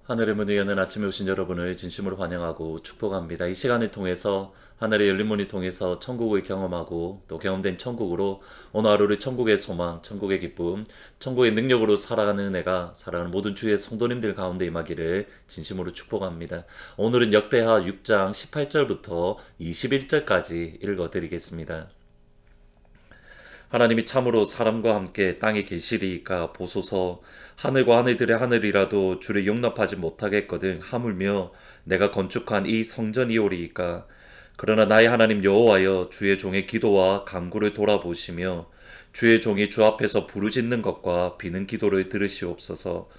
하늘의 문을 여는 아침에 오신 여러분을 진심으로 환영하고 축복합니다. 이 시간을 통해서 하늘의 열린 문을 통해서 천국을 경험하고 또 경험된 천국으로 오늘 하루를 천국의 소망, 천국의 기쁨, 천국의 능력으로 살아가는 은혜가 사랑하는 모든 주의 성도님들 가운데 임하기를 진심으로 축복합니다. 오늘은 역대하 6장 18절부터 21절까지 읽어드리겠습니다. 하나님이 참으로 사람과 함께 땅에 계시리이까 보소서. 하늘과 하늘들의 하늘이라도 주를 용납하지 못하겠거든 하물며 내가 건축한 이 성전이오리이까. 그러나 나의 하나님 여호와여, 주의 종의 기도와 간구를 돌아보시며 주의 종이 주 앞에서 부르짖는 것과 비는 기도를 들으시옵소서.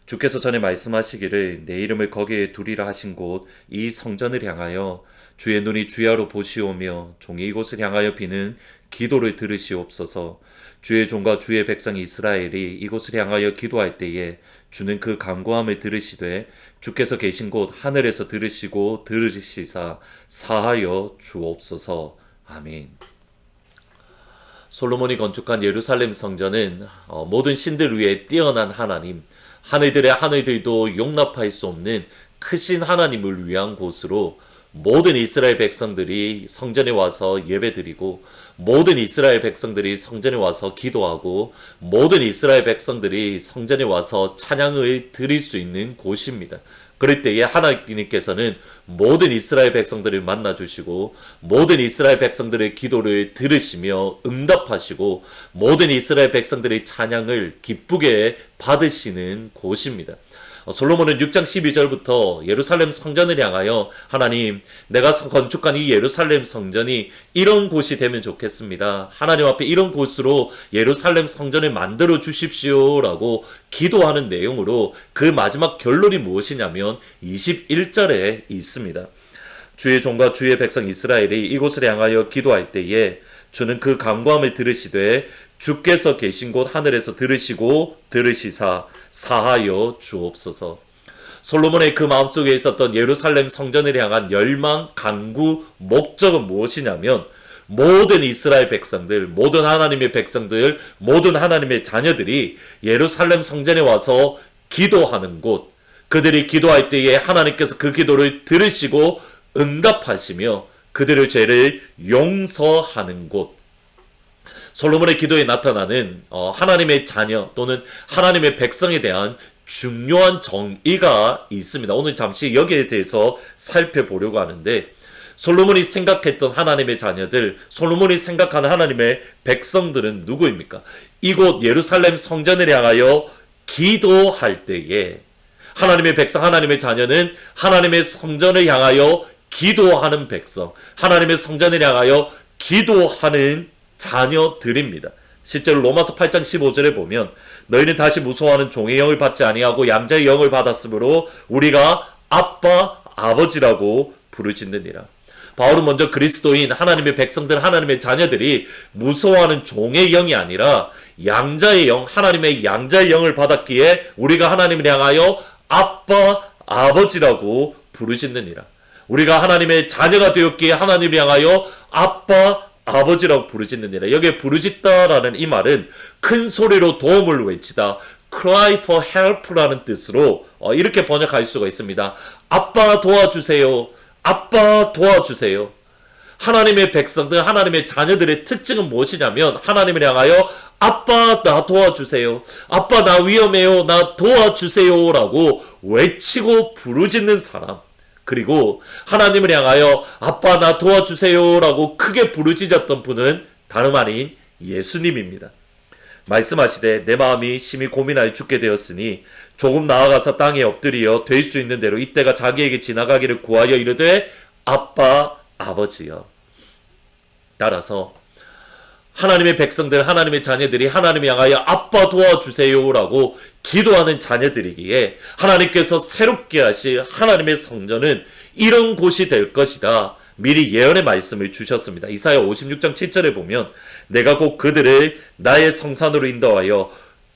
주께서 전에 말씀하시기를 내 이름을 거기에 두리라 하신 곳 이 성전을 향하여 주의 눈이 주야로 보시오며 종이 이곳을 향하여 비는 기도를 들으시옵소서. 주의 종과 주의 백성 이스라엘이 이곳을 향하여 기도할 때에 주는 그 간구함을 들으시되 주께서 계신 곳 하늘에서 들으시고 들으시사 사하여 주옵소서. 아멘. 솔로몬이 건축한 예루살렘 성전은 모든 신들 위에 뛰어난 하나님, 하늘들의 하늘들도 용납할 수 없는 크신 하나님을 위한 곳으로 모든 이스라엘 백성들이 성전에 와서 예배드리고 모든 이스라엘 백성들이 성전에 와서 기도하고 모든 이스라엘 백성들이 성전에 와서 찬양을 드릴 수 있는 곳입니다. 그럴 때에 하나님께서는 모든 이스라엘 백성들을 만나주시고 모든 이스라엘 백성들의 기도를 들으시며 응답하시고 모든 이스라엘 백성들의 찬양을 기쁘게 받으시는 곳입니다. 솔로몬은 6장 12절부터 예루살렘 성전을 향하여 하나님, 내가 건축한 이 예루살렘 성전이 이런 곳이 되면 좋겠습니다. 하나님 앞에 이런 곳으로 예루살렘 성전을 만들어 주십시오 라고 기도하는 내용으로 그 마지막 결론이 무엇이냐면 21절에 있습니다. 주의 종과 주의 백성 이스라엘이 이곳을 향하여 기도할 때에 주는 그 간구함을 들으시되 주께서 계신 곳 하늘에서 들으시고 들으시사 사하여 주옵소서. 솔로몬의 그 마음속에 있었던 예루살렘 성전을 향한 열망, 간구, 목적은 무엇이냐면 모든 이스라엘 백성들, 모든 하나님의 백성들, 모든 하나님의 자녀들이 예루살렘 성전에 와서 기도하는 곳, 그들이 기도할 때에 하나님께서 그 기도를 들으시고 응답하시며 그들의 죄를 용서하는 곳, 솔로몬의 기도에 나타나는 하나님의 자녀 또는 하나님의 백성에 대한 중요한 정의가 있습니다. 오늘 잠시 여기에 대해서 살펴보려고 하는데, 솔로몬이 생각했던 하나님의 자녀들, 솔로몬이 생각하는 하나님의 백성들은 누구입니까? 이곳 예루살렘 성전을 향하여 기도할 때에 하나님의 백성, 하나님의 자녀는 하나님의 성전을 향하여 기도하는 백성, 하나님의 성전을 향하여 기도하는 자녀들입니다. 실제로 로마서 8장 15절에 보면 너희는 다시 무서워하는 종의 영을 받지 아니하고 양자의 영을 받았으므로 우리가 아빠, 아버지라고 부르짖느니라. 바울은 먼저 그리스도인 하나님의 백성들, 하나님의 자녀들이 무서워하는 종의 영이 아니라 양자의 영, 하나님의 양자의 영을 받았기에 우리가 하나님을 향하여 아빠, 아버지라고 부르짖느니라. 우리가 하나님의 자녀가 되었기에 하나님을 향하여 아빠, 아버지라고 부르짖느니라. 여기에 부르짖다라는 이 말은 큰 소리로 도움을 외치다, cry for help라는 뜻으로 이렇게 번역할 수가 있습니다. 아빠 도와주세요. 아빠 도와주세요. 하나님의 백성들, 하나님의 자녀들의 특징은 무엇이냐면 하나님을 향하여 아빠 나 도와주세요. 아빠 나 위험해요. 나 도와주세요 라고 외치고 부르짖는 사람, 그리고 하나님을 향하여 아빠 나 도와주세요 라고 크게 부르짖었던 분은 다름 아닌 예수님입니다. 말씀하시되 내 마음이 심히 고민하여 죽게 되었으니 조금 나아가서 땅에 엎드리어 될 수 있는 대로 이때가 자기에게 지나가기를 구하여 이르되 아빠 아버지여. 따라서 하나님의 백성들, 하나님의 자녀들이 하나님을 향하여 아빠 도와주세요 라고 기도하는 자녀들이기에 하나님께서 새롭게 하실 하나님의 성전은 이런 곳이 될 것이다, 미리 예언의 말씀을 주셨습니다. 이사야 56장 7절에 보면 내가 곧 그들을 나의 성산으로 인도하여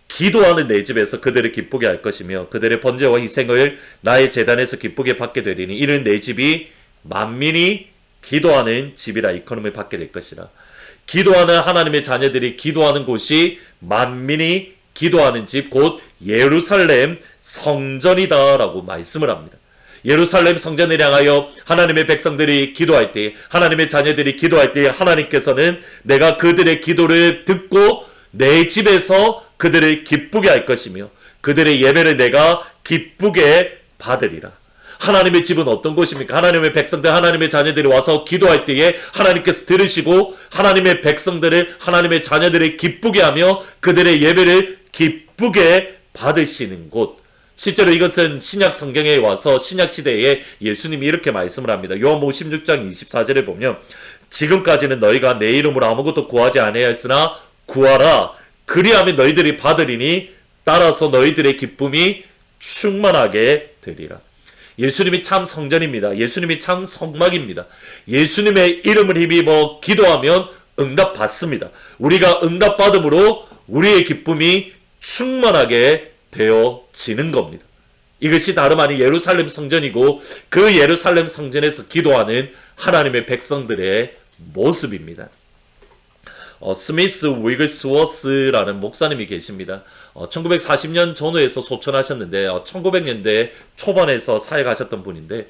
기도하는 내 집에서 그들을 기쁘게 할 것이며 그들의 번제와 희생을 나의 제단에서 기쁘게 받게 되리니 이는 내 집이 만민이 기도하는 집이라 이커놈을 받게 될 것이라. 기도하는 하나님의 자녀들이 기도하는 곳이 만민이 기도하는 집, 곧 예루살렘 성전이다라고 말씀을 합니다. 예루살렘 성전을 향하여 하나님의 백성들이 기도할 때, 하나님의 자녀들이 기도할 때 하나님께서는 내가 그들의 기도를 듣고 내 집에서 그들을 기쁘게 할 것이며 그들의 예배를 내가 기쁘게 받으리라. 하나님의 집은 어떤 곳입니까? 하나님의 백성들, 하나님의 자녀들이 와서 기도할 때에 하나님께서 들으시고 하나님의 백성들을, 하나님의 자녀들을 기쁘게 하며 그들의 예배를 기쁘게 받으시는 곳. 실제로 이것은 신약 성경에 와서 신약 시대에 예수님이 이렇게 말씀을 합니다. 요한복음 16장 24절에 보면 지금까지는 너희가 내 이름으로 아무것도 구하지 아니하였으나 구하라. 그리하면 너희들이 받으리니 따라서 너희들의 기쁨이 충만하게 되리라. 예수님이 참 성전입니다. 예수님이 참 성막입니다. 예수님의 이름을 힘입어 기도하면 응답받습니다. 우리가 응답받음으로 우리의 기쁨이 충만하게 되어지는 겁니다. 이것이 다름 아닌 예루살렘 성전이고 그 예루살렘 성전에서 기도하는 하나님의 백성들의 모습입니다. 스미스 위글스워스라는 목사님이 계십니다. 1940년 전후에서 소천하셨는데 1900년대 초반에서 사역하셨던 분인데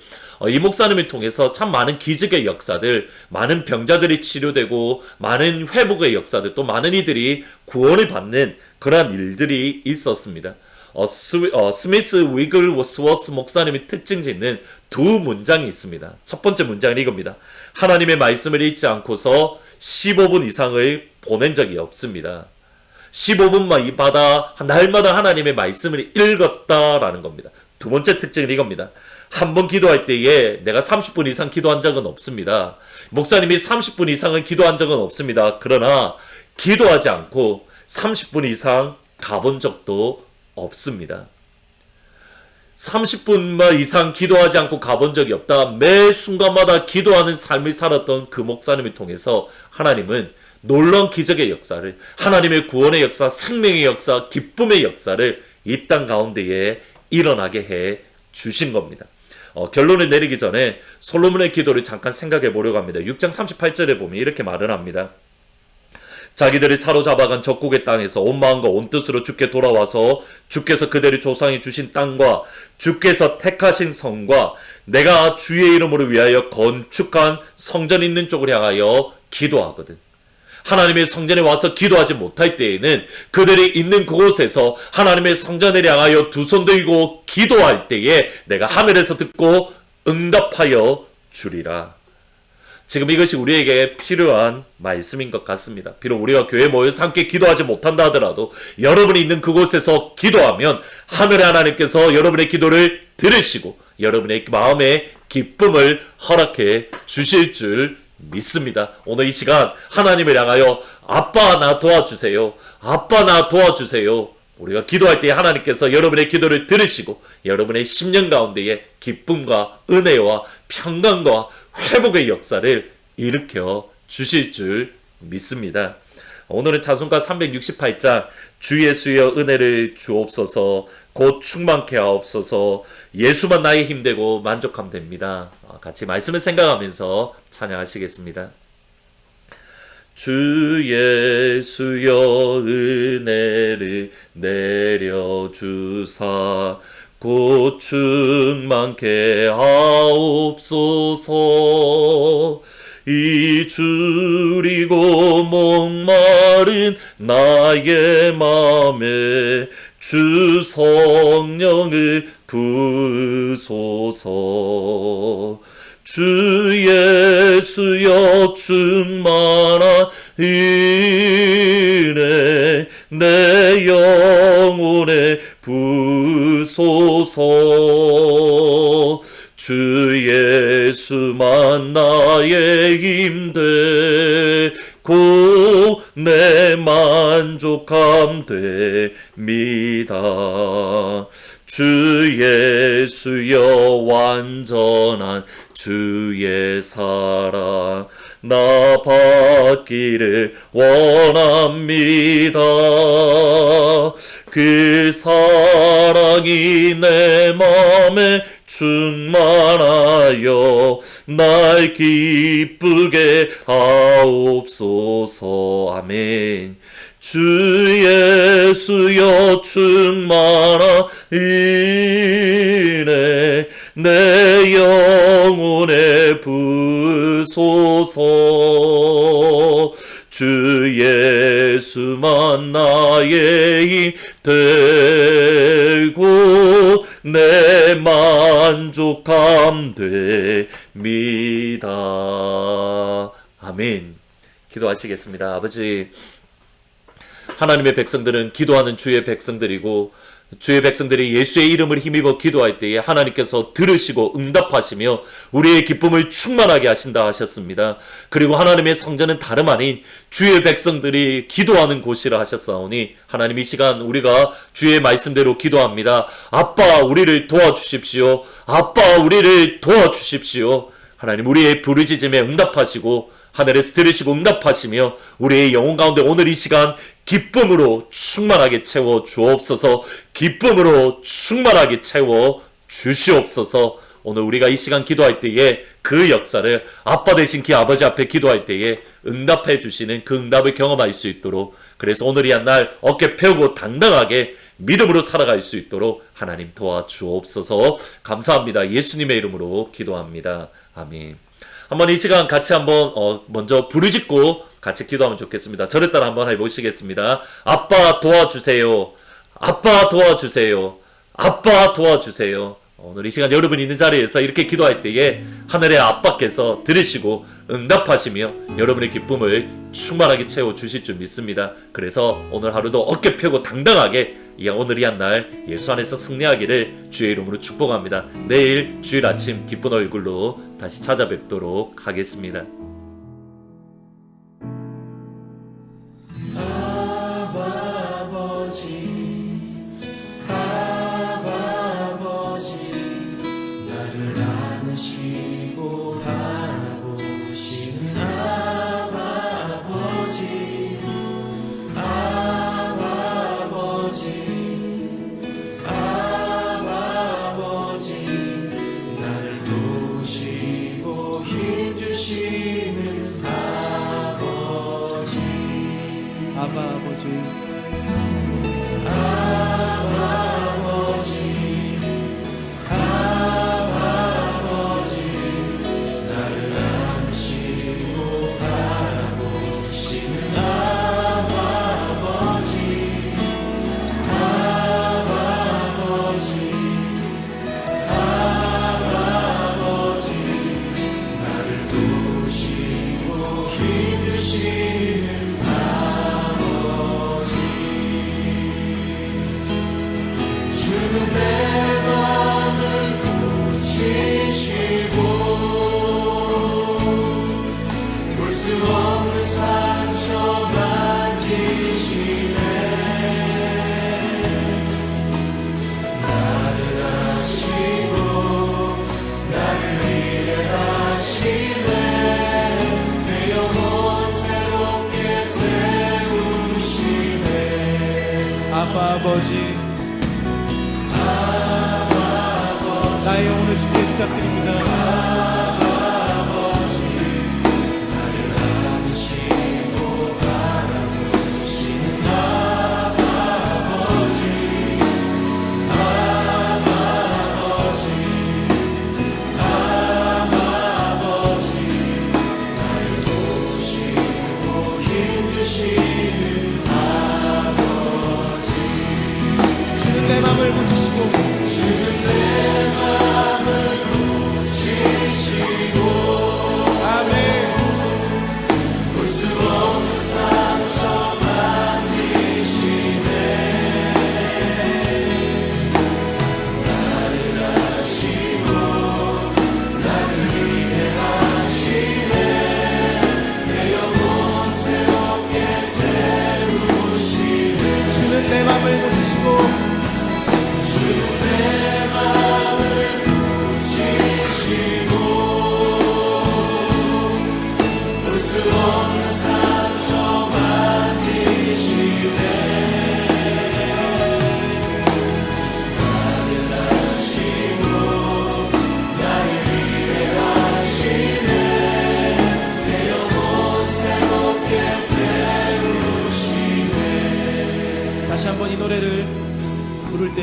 이 목사님을 통해서 참 많은 기적의 역사들, 많은 병자들이 치료되고 많은 회복의 역사들, 또 많은 이들이 구원을 받는 그러한 일들이 있었습니다. 스미스 위글스워스 목사님이 특징 짓는 두 문장이 있습니다. 첫 번째 문장은 이겁니다. 하나님의 말씀을 읽지 않고서 15분 이상을 보낸 적이 없습니다. 15분마다 날마다 하나님의 말씀을 읽었다라는 겁니다. 두 번째 특징은 이겁니다. 한 번 기도할 때에 내가 30분 이상 기도한 적은 없습니다. 목사님이 30분 이상은 기도한 적은 없습니다. 그러나 기도하지 않고 30분 이상 가본 적도 없습니다. 30분 이상 기도하지 않고 가본 적이 없다. 매 순간마다 기도하는 삶을 살았던 그 목사님을 통해서 하나님은 놀라운 기적의 역사를, 하나님의 구원의 역사, 생명의 역사, 기쁨의 역사를 이 땅 가운데에 일어나게 해 주신 겁니다. 결론을 내리기 전에 솔로몬의 기도를 잠깐 생각해 보려고 합니다. 6장 38절에 보면 이렇게 말을 합니다. 자기들이 사로잡아간 적국의 땅에서 온 마음과 온 뜻으로 주께 돌아와서 주께서 그들의 조상이 주신 땅과 주께서 택하신 성과 내가 주의 이름으로 위하여 건축한 성전 있는 쪽을 향하여 기도하거든. 하나님의 성전에 와서 기도하지 못할 때에는 그들이 있는 그곳에서 하나님의 성전을 향하여 두 손 들고 기도할 때에 내가 하늘에서 듣고 응답하여 주리라. 지금 이것이 우리에게 필요한 말씀인 것 같습니다. 비록 우리가 교회에 모여서 함께 기도하지 못한다 하더라도 여러분이 있는 그곳에서 기도하면 하늘의 하나님께서 여러분의 기도를 들으시고 여러분의 마음에 기쁨을 허락해 주실 줄 믿습니다. 오늘 이 시간 하나님을 향하여 아빠 나 도와주세요. 아빠 나 도와주세요. 우리가 기도할 때 하나님께서 여러분의 기도를 들으시고 여러분의 심령 가운데에 기쁨과 은혜와 평강과 회복의 역사를 일으켜 주실 줄 믿습니다. 오늘은 찬송가 368장 주 예수여 은혜를 주옵소서 곧 충만케 하옵소서 예수만 나의 힘되고 만족함 됩니다. 같이 말씀을 생각하면서 찬양하시겠습니다. 주 예수여 은혜를 내려주사 곧 충만케 하옵소서 이 줄이고 목마른 나의 맘에 주 성령을 부으소서 주 예수여 충만한 은혜 내 영혼에 부으소서 주 예수만 나의 힘되고 내 만족함 됩니다. 주 예수여 완전한 주의 사랑 나 받기를 원합니다. 그 사랑이 내 맘에 충만하여 날 기쁘게 하옵소서. 아멘. 주 예수여 충만하이네 내 영혼에 부소서 주 예수만 나의 힘 되고 내 만족함 됩니다. 아멘. 기도하시겠습니다. 아버지, 하나님의 백성들은 기도하는 주의 백성들이고 주의 백성들이 예수의 이름을 힘입어 기도할 때에 하나님께서 들으시고 응답하시며 우리의 기쁨을 충만하게 하신다 하셨습니다. 그리고 하나님의 성전은 다름 아닌 주의 백성들이 기도하는 곳이라 하셨사오니 하나님 이 시간 우리가 주의 말씀대로 기도합니다. 아빠 우리를 도와주십시오. 아빠 우리를 도와주십시오. 하나님 우리의 부르짖음에 응답하시고 하늘에서 들으시고 응답하시며 우리의 영혼 가운데 오늘 이 시간 기쁨으로 충만하게 채워 주옵소서. 기쁨으로 충만하게 채워 주시옵소서. 오늘 우리가 이 시간 기도할 때에 그 역사를 아빠 되신 그 아버지 앞에 기도할 때에 응답해 주시는 그 응답을 경험할 수 있도록, 그래서 오늘 이 한 날 어깨 펴고 당당하게 믿음으로 살아갈 수 있도록 하나님 도와주옵소서. 감사합니다. 예수님의 이름으로 기도합니다. 아멘. 한번 이 시간 같이 한번 먼저 부르짖고 같이 기도하면 좋겠습니다. 저를 따라 한번 해보시겠습니다. 아빠 도와주세요. 아빠 도와주세요. 아빠 도와주세요. 오늘 이 시간 여러분 있는 자리에서 이렇게 기도할 때에 하늘의 아빠께서 들으시고 응답하시며 여러분의 기쁨을 충만하게 채워주실 줄 믿습니다. 그래서 오늘 하루도 어깨 펴고 당당하게 오늘 이 한 날 예수 안에서 승리하기를 주의 이름으로 축복합니다. 내일 주일 아침 기쁜 얼굴로 다시 찾아뵙도록 하겠습니다. 아바 아버지, 나를 안으시고 바라보시는 아버지, 나를 도우시고 힘주시는 주는 내 맘을 고치시고 볼 수 없는 상처 만지시네 나를 아시고 나를 이해하시네 내 영혼 새롭게 세우시네 아바 아버지, 나의 영혼을 주께 부탁드립니다. 주는 내 맘을 고치시고 주는 내 맘을 고치시고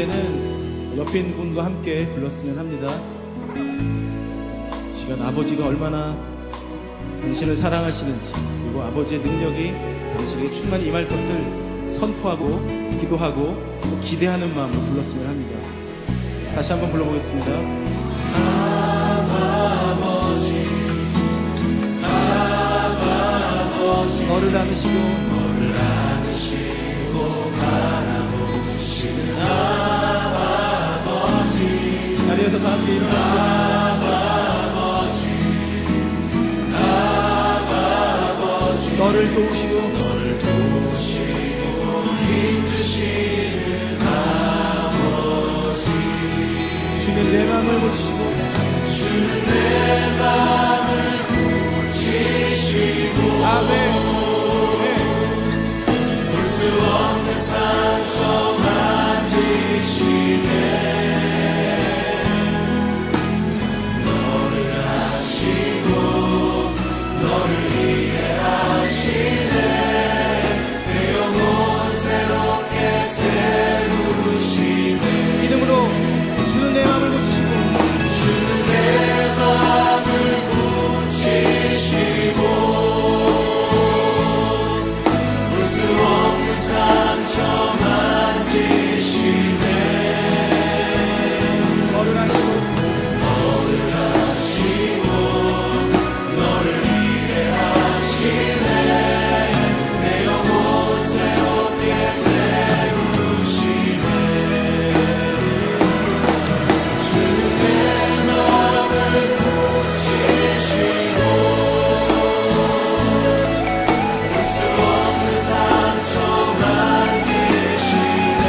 이제는 옆에 있는 분과 함께 불렀으면 합니다. 시간 아버지가 얼마나 당신을 사랑하시는지, 그리고 아버지의 능력이 당신에게 충만히 임할 것을 선포하고 기도하고 또 기대하는 마음으로 불렀으면 합니다. 다시 한번 불러보겠습니다. 너를 안으시고 바라보시는 아버지, 자리에서 다 함께 일어나시겠습니다. 너를 도우시고 힘주시는 아버지, 주는 내 마음을 고치시고 주는 내 마음을 고치시고 아멘. 볼 수 없는 상처 만지시네. 너를 아시고 너를 이해하시네. 내 영혼 새롭게 세우시네. 믿음으로 주는 내 마음을 고치시고 주는 내 마음을 고치시고 볼 수 없는 상처 만지시네. 너를 아시고 너를 이해하시네. 내 영혼 새롭게 세우시네. 주는 내 마음을 고치시고 볼 수 없는 상처 만지시네.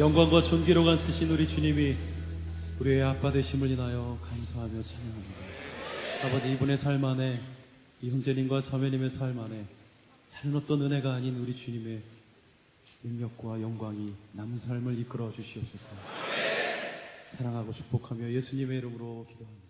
영광과 존귀로간 쓰신 우리 주님이 우리의 아빠 되심을 인하여 감사하며 찬양합니다. 아버지, 이분의 삶 안에, 이 형제님과 자매님의 삶 안에 다른 어떤 은혜가 아닌 우리 주님의 능력과 영광이 남은 삶을 이끌어 주시옵소서. 사랑하고 축복하며 예수님의 이름으로 기도합니다.